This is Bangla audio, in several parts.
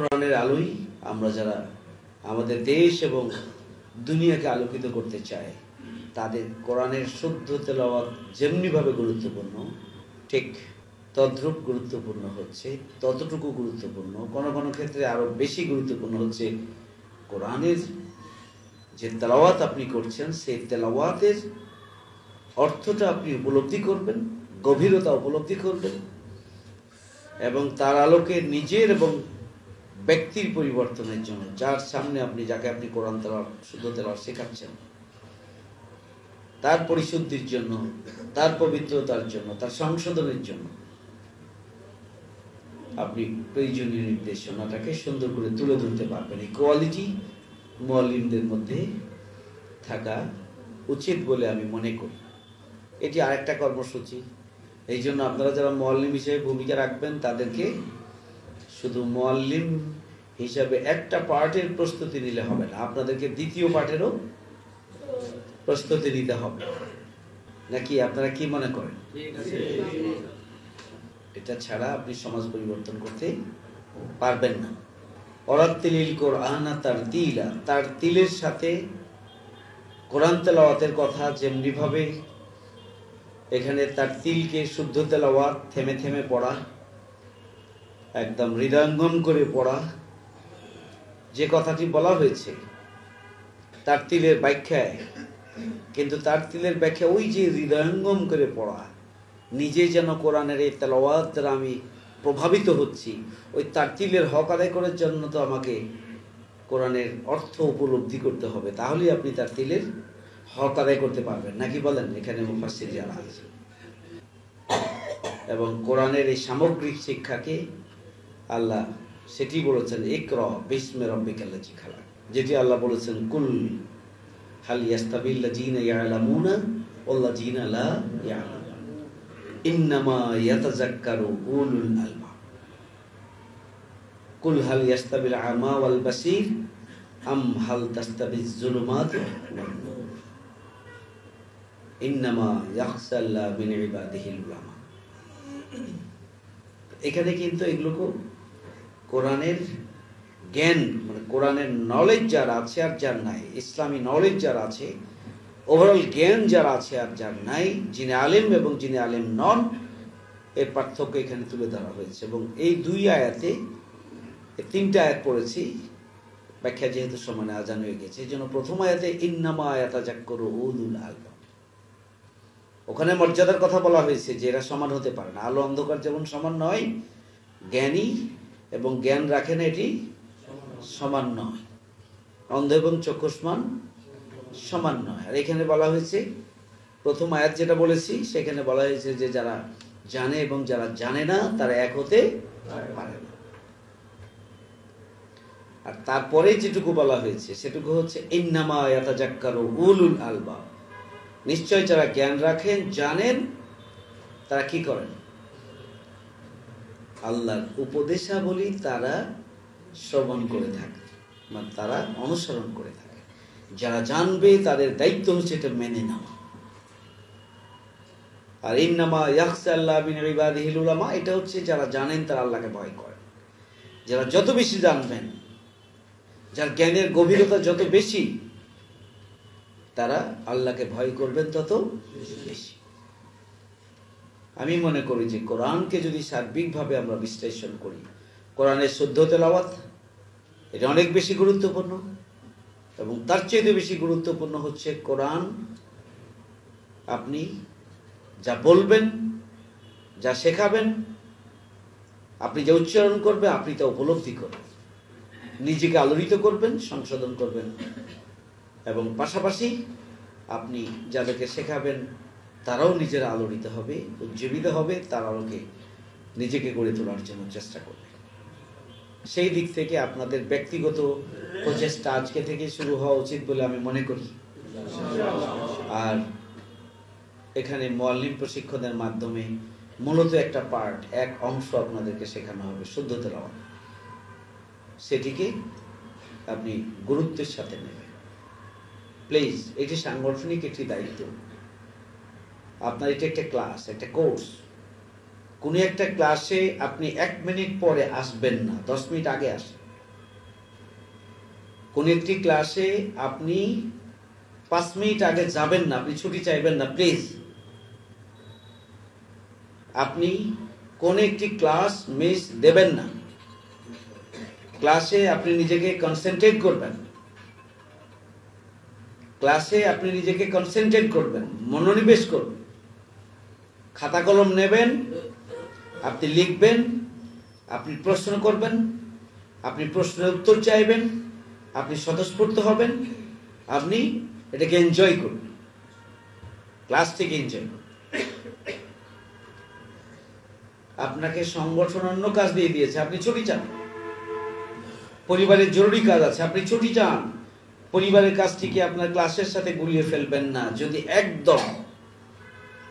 কোরআনের আলোই আমরা যারা আমাদের দেশ এবং দুনিয়াকে আলোকিত করতে চাই, তাদের কোরআনের শুদ্ধ তেলাওয়াত যেমনিভাবে গুরুত্বপূর্ণ, ঠিক তদ্রূপ গুরুত্বপূর্ণ হচ্ছে, ততটুকু গুরুত্বপূর্ণ, কোনো কোনো ক্ষেত্রে আরও বেশি গুরুত্বপূর্ণ হচ্ছে কোরআনের যে তেলাওয়াত আপনি করছেন, সেই তেলাওয়াতের অর্থটা আপনি উপলব্ধি করবেন, গভীরতা উপলব্ধি করবেন এবং তার আলোকে নিজের এবং ব্যক্তির পরিবর্তনের জন্য, যার সামনে আপনি যাকে আপনি কোরআন তেলাওয়াত শুদ্ধ তেলাওয়াত শেখাচ্ছেন, তার পরিশুদ্ধির জন্য, তার পবিত্রতার জন্য, তার সংশোধনের জন্য আপনি প্রয়োজনীয় নির্দেশনাটাকে সুন্দর করে তুলে ধরতে পারবেন। এই কোয়ালিটি মুআল্লিমদের মধ্যে থাকা উচিত বলে আমি মনে করি। এটি আরেকটা কর্মসূচি। এই জন্য আপনারা যারা মুআল্লিম হিসেবে ভূমিকা রাখবেন, তাদেরকে শুধু মুআল্লিম হিসাবে একটা পার্টের প্রস্তুতি নিলে হবে না, আপনাদেরকে দ্বিতীয় পার্টেরও প্রস্তুতি নিতে হবে। নাকি আপনারা কি মনে করেন? এটা ছাড়া আপনি সমাজ পরিবর্তন করতে পারবেন না। ওয়ারাত্তিলিল কোরআনা তারতিলা, তারতিলের সাথে কোরআন তেলাওয়াতের কথা যেমনিভাবে এখানে তারতিলকে শুদ্ধ তেলাওয়াত, থেমে থেমে পড়া, একদম হৃদয়ঙ্গম করে পড়া, যে কথাটি বলা হয়েছে তারতিলের ব্যাখ্যায়, কিন্তু তারতিলের ব্যাখ্যা ওই যে হৃদয়ঙ্গম করে পড়া, নিজে যেন কোরআনের এই তেলাওয়াত দ্বারা আমি প্রভাবিত হচ্ছি, ওই তারতিলের হক আদায় করার জন্য তো আমাকে কোরআনের অর্থ উপলব্ধি করতে হবে, তাহলেই আপনি তারতিলের হক আদায় করতে পারবেন। নাকি বলেন? এখানে মুফাসসির যারা আছে এবং কোরআনের এই সামগ্রিক শিক্ষাকে আল্লাহ সেটি বলেছেন, ইকরা বিসমি রাব্বিকাল্লাযী খালাক, যেটি আল্লাহ বলেছেন কুল হাল ইয়াস্তাবিল্লাযীনা ইয়ালামুনা ওয়াল্লাযীনা লা ইয়ালামুন ইন্নামা ইয়াতাযাক্কারু উলুল আলবাব। কুল হাল ইয়াস্তাবিল আমা ওয়াল বাসীর আম হাল তাস্তাবিজ যুলুমাতু ওয়ান নূর ইন্নামা ইয়াখশাল্লাহ মিন ইবাদিহিল উলামা। এখানে কিন্তু এগুলোকে কোরআনের জ্ঞান, মানে কোরআনের নলেজ যার আছে আর যার নাই, ইসলামী নলেজ যার আছে, ওভারঅল জ্ঞান যার আছে আর যার নাই, যিনি আলেম এবং যিনি আলেম নন, এর পার্থক্য এখানে তুলে ধরা হয়েছে। এবং এই দুই আয়াতে, তিনটা আয়াত পড়েছি, ব্যাখ্যা যেহেতু সমানে আজান হয়ে গেছে, এই জন্য প্রথম আয়াতে ইন্নামা ইয়াতাযাক্কারু উলুল আলবাব, ওখানে মর্যাদার কথা বলা হয়েছে যে এরা সমান হতে পারে না। আলো অন্ধকার যেমন সমান নয়, জ্ঞানী এবং জ্ঞান রাখে না এটি সমান নয়, অন্ধ এবং চক্ষুষ্মান সমান নয়। আর এখানে বলা হয়েছে, প্রথম আয়াত যেটা বলেছি সেখানে বলা হয়েছে যে যারা জানে এবং যারা জানে না তারা এক হতে পারে না। আর তারপরে যেটুকু বলা হয়েছে সেটুকু হচ্ছে ইন্নামা ইয়াতাযাক্কারু উলুল আলবাব, নিশ্চয় যারা জ্ঞান রাখেন, জানেন, তারা কি করেন? আল্লাহর উপদেশাবলী তারা শ্রবণ করে থাকে, মানে তারা অনুসরণ করে থাকে। যারা জানবে তাদের দায়িত্ব হচ্ছে এটা মেনে নেওয়া। আর ইন্নামা ইয়াখশাল্লাহ মিন ইবাদিহিল উলামা, এটা হচ্ছে যারা জানেন তারা আল্লাহকে ভয় করেন। যারা যত বেশি জানবেন, যার জ্ঞানের গভীরতা যত বেশি, তারা আল্লাহকে ভয় করবেন তত বেশি। আমি মনে করি যে কোরআনকে যদি সার্বিকভাবে আমরা বিশ্লেষণ করি, কোরআনের শুদ্ধ তেলাওয়াত এটা অনেক বেশি গুরুত্বপূর্ণ, এবং তার চেয়ে বেশি গুরুত্বপূর্ণ হচ্ছে কোরআন আপনি যা বলবেন, যা শেখাবেন, আপনি যা উচ্চারণ করবেন, আপনি তা উপলব্ধি করবেন, নিজেকে আলোড়িত করবেন, সংশোধন করবেন, এবং পাশাপাশি আপনি যাদেরকে শেখাবেন তারাও নিজেরা আলোড়িত হবে, উজ্জীবিত হবে, তার আলোকে নিজেকে গড়ে তোলার জন্য চেষ্টা করবে। সেই দিক থেকে আপনাদের ব্যক্তিগত প্রচেষ্টা আজকে থেকে শুরু হওয়া উচিত বলে আমি মনে করি। আর এখানে মুআল্লিম প্রশিক্ষণের মাধ্যমে মূলত একটা পার্ট, এক অংশ আপনাদেরকে শেখানো হবে শুদ্ধ তেলাওয়াত। সেটিকে আপনি গুরুত্বের সাথে নেবেন প্লিজ। এটি সাংগঠনিক একটি দায়িত্ব আপনার, এটা একটা ক্লাস, একটা কোর্স। কোনো একটা ক্লাসে আপনি 1 মিনিট পরে আসবেন না, 10 মিনিট আগে আসেন। কোন একটি ক্লাসে আপনি 5 মিনিট আগে যাবেন না, আপনি ছুটি চাইবেন না, প্লিজ। আপনি কোন একটি ক্লাস মিস দেবেন না। ক্লাসে আপনি নিজেকে কনসেন্ট্রেট করবেন, ক্লাসে আপনি নিজেকে কনসেন্ট্রেট করবেন, মনোনিবেশ করবেন। খাতা কলম নেবেন, আপনি লিখবেন, আপনি প্রশ্ন করবেন, আপনি প্রশ্নের উত্তর চাইবেন, আপনি স্বতঃস্ফূর্ত হবেন, আপনি এটাকে এনজয় করবেন, ক্লাস থেকে এনজয় করবেন। আপনাকে সংগঠন অন্য কাজ দিয়ে দিয়েছে, আপনি ছুটি চান। পরিবারের জরুরি কাজ আছে, আপনি ছুটি চান। পরিবারের কাজটিকে আপনার ক্লাসের সাথে গুলিয়ে ফেলবেন না। যদি একদম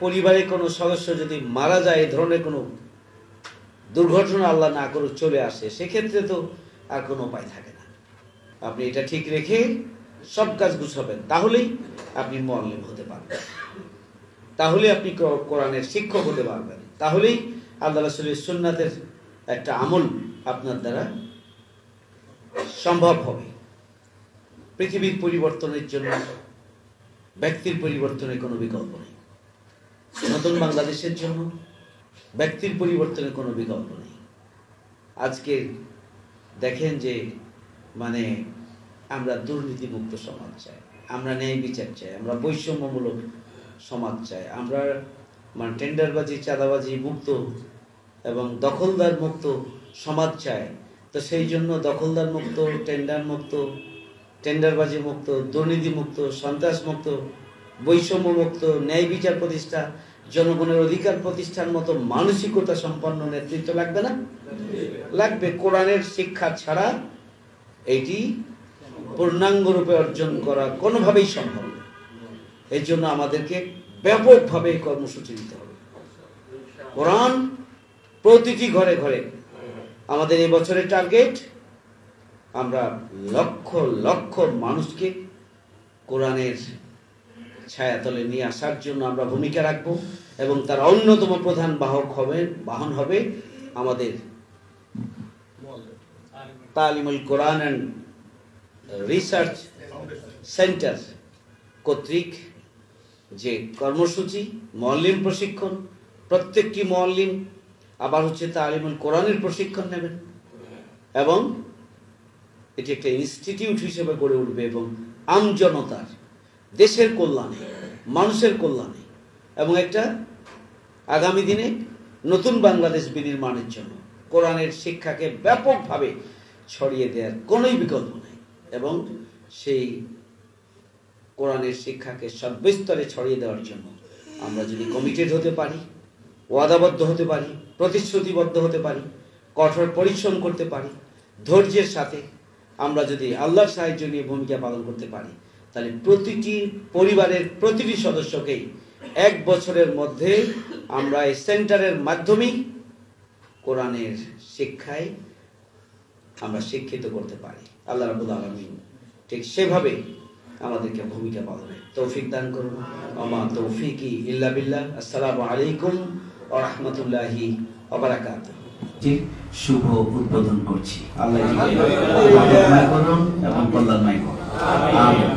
পরিবারের কোনো সদস্য যদি মারা যায়, এই ধরনের কোনো দুর্ঘটনা আল্লাহ না করুক চলে আসে, সেক্ষেত্রে তো আর কোনো উপায় থাকে না। আপনি এটা ঠিক রেখে সব কাজ গুছাবেন, তাহলেই আপনি মুআল্লিম হতে পারবেন, তাহলে আপনি কোরআনের শিক্ষক হতে পারবেন, তাহলেই আল্লাহ রাসূলের সুন্নাতের একটা আমল আপনার দ্বারা সম্ভব হবে। পৃথিবীর পরিবর্তনের জন্য ব্যক্তির পরিবর্তনের কোনো বিকল্প নেই। নতুন বাংলাদেশের জন্য ব্যক্তির পরিবর্তনের কোনো বিকল্প নেই। আজকে দেখেন যে মানে আমরা দুর্নীতিমুক্ত সমাজ চাই, আমরা ন্যায় বিচার চাই, আমরা বৈষম্যমূলক সমাজ চাই, আমরা মানে টেন্ডারবাজি চাঁদাবাজি মুক্ত এবং দখলদার মুক্ত সমাজ চাই। তো সেই জন্য দখলদার মুক্ত, টেন্ডার মুক্ত, টেন্ডারবাজি মুক্ত, দুর্নীতি মুক্ত, সন্ত্রাস মুক্ত, বৈষম্য মুক্ত, ন্যায় বিচার প্রতিষ্ঠা, জনগণের অধিকার প্রতিষ্ঠার মতো মানসিকতা সম্পন্ন নেতৃত্ব লাগবে না? লাগবে। কোরআনের শিক্ষা ছাড়া এটি পূর্ণাঙ্গ রূপে অর্জন করা কোনোভাবেই সম্ভব না। এর জন্য আমাদেরকে ব্যাপকভাবে কর্মসূচি দিতে হবে। কোরআন প্রতিটি ঘরে ঘরে। আমাদের এই বছরের টার্গেট, আমরা লক্ষ লক্ষ মানুষকে কোরআনের ছায়াতলে নিয়ে আসার জন্য আমরা ভূমিকা রাখব এবং তার অন্যতম প্রধান বাহন হবে আমাদের তালিমুল কোরআন অ্যান্ড রিসার্চ সেন্টার কর্তৃক যে কর্মসূচি, মুআল্লিম প্রশিক্ষণ। প্রত্যেকটি মুআল্লিম আবার হচ্ছে তালিমুল কোরআনের প্রশিক্ষণ নেবেন এবং এটি একটা ইনস্টিটিউট হিসেবে গড়ে উঠবে এবং আমজনতার, দেশের কল্যাণে, মানুষের কল্যাণে এবং একটা আগামী দিনে নতুন বাংলাদেশ বিনির্মাণের জন্য কোরআনের শিক্ষাকে ব্যাপকভাবে ছড়িয়ে দেওয়ার কোনোই বিকল্প নেই। এবং সেই কোরআনের শিক্ষাকে সর্বস্তরে ছড়িয়ে দেওয়ার জন্য আমরা যদি কমিটেড হতে পারি, ওয়াদাবদ্ধ হতে পারি, প্রতিশ্রুতিবদ্ধ হতে পারি, কঠোর পরিশ্রম করতে পারি, ধৈর্যের সাথে আমরা যদি আল্লাহর সাহায্য নিয়ে ভূমিকা পালন করতে পারি, তাহলে প্রতিটি পরিবারের প্রতিটি সদস্যকেই 1 বছরের মধ্যে আমরা এই সেন্টারের মাধ্যমেই কোরআনের শিক্ষায় আমরা শিক্ষিত করতে পারি। আল্লাহ রাব্বুল আলামিন ঠিক সেভাবে আমাদেরকে ভূমিকা পালনে তৌফিক দান করুন। আমা তৌফিকি ইল্লা বিল্লাহ। আসসালামু আলাইকুম ওয়া রাহমাতুল্লাহি ওয়া বারাকাতুহু। শুভ উদ্বোধন করছি। আল্লাহ করুন এবং কল্যাণময় করুন। আমিন।